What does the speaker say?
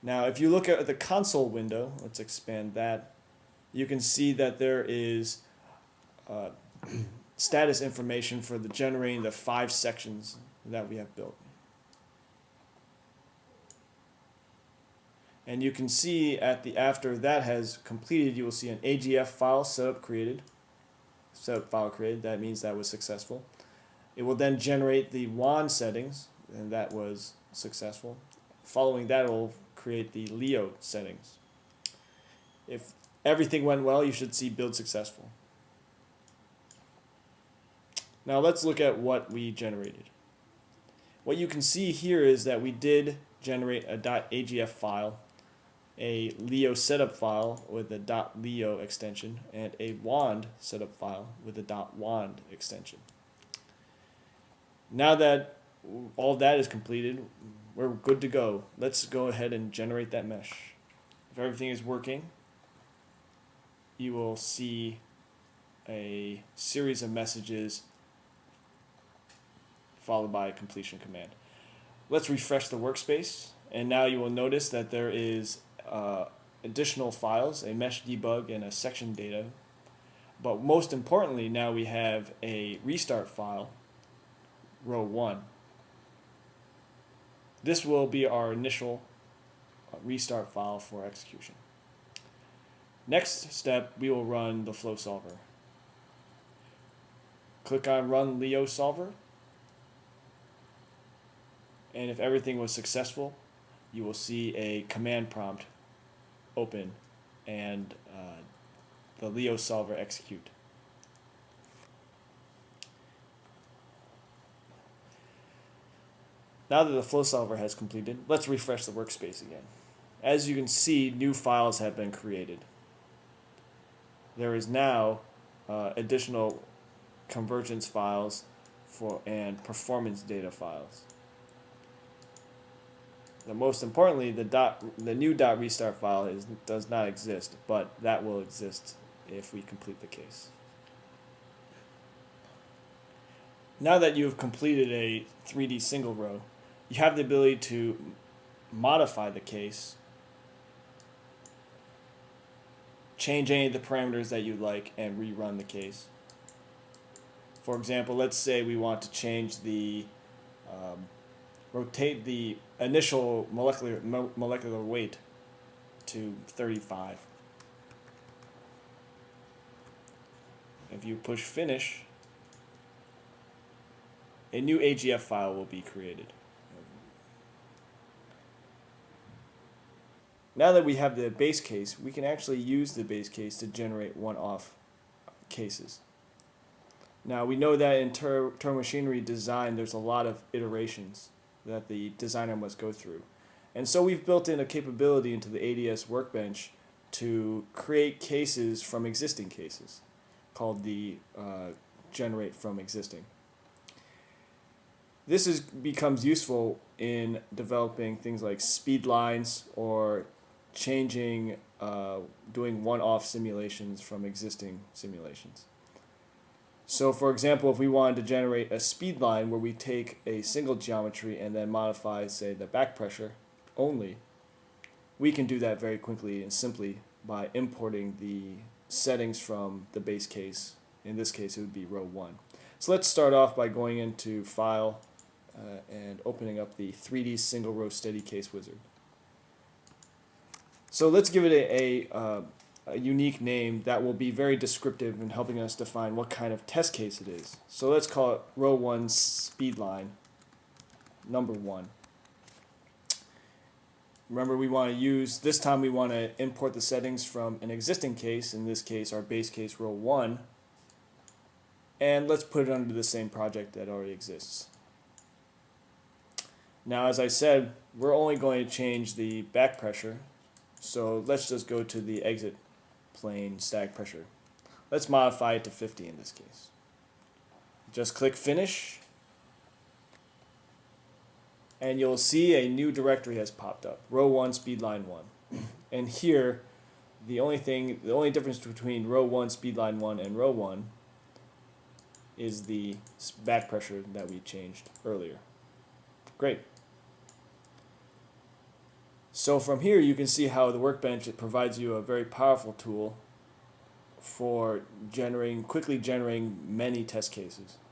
Now, if you look at the console window, let's expand that, you can see that there is status information for generating the 5 sections that we have built. And you can see after that has completed, you will see an AGF file setup file created. That means that was successful. It will then generate the WAN settings, and that was successful. Following that, it will create the Leo settings. If everything went well, you should see build successful. Now let's look at what we generated. What you can see here is that we did generate a .agf file, a Leo setup file with a .leo extension, and a wand setup file with a .wand extension. Now that all that is completed, we're good to go. Let's go ahead and generate that mesh. If everything is working, you will see a series of messages followed by a completion command. Let's refresh the workspace, and now you will notice that there is additional files, a mesh debug and a section data. But most importantly, now we have a restart file, row 1. This will be our initial restart file for execution. Next step, we will run the flow solver. Click on Run Leo Solver, and if everything was successful, you will see a command prompt open and the Leo solver execute. Now that the flow solver has completed, let's refresh the workspace again. As you can see, new files have been created. There is now additional convergence files and performance data files. Most importantly, the new .restart file does not exist, but that will exist if we complete the case. Now that you have completed a 3D single row, you have the ability to modify the case, change any of the parameters that you like, and rerun the case. For example, let's say we want to change rotate the initial molecular weight to 35. If you push finish, a new AGF file will be created. Now that we have the base case, we can actually use the base case to generate one-off cases. Now we know that in turbomachinery design there's a lot of iterations that the designer must go through. And so we've built in a capability into the ADS Workbench to create cases from existing cases, called the generate from existing. This becomes useful in developing things like speed lines or changing, doing one-off simulations from existing simulations. So for example, if we wanted to generate a speed line where we take a single geometry and then modify, say, the back pressure only, we can do that very quickly and simply by importing the settings from the base case. In this case, it would be row 1. So let's start off by going into File and opening up the 3D single row steady case wizard. So let's give it a unique name that will be very descriptive in helping us define what kind of test case it is. So let's call it row 1 speed line number 1. Remember, this time we want to import the settings from an existing case, in this case our base case row 1, and let's put it under the same project that already exists. Now, as I said, we're only going to change the back pressure, so let's just go to the exit plane static pressure. Let's modify it to 50 in this case. Just click Finish, and you'll see a new directory has popped up, row 1 speedline 1. And here, the only difference between row 1 speedline 1 and row 1 is the back pressure that we changed earlier. Great. So from here, you can see how the Workbench, it provides you a very powerful tool for quickly generating many test cases.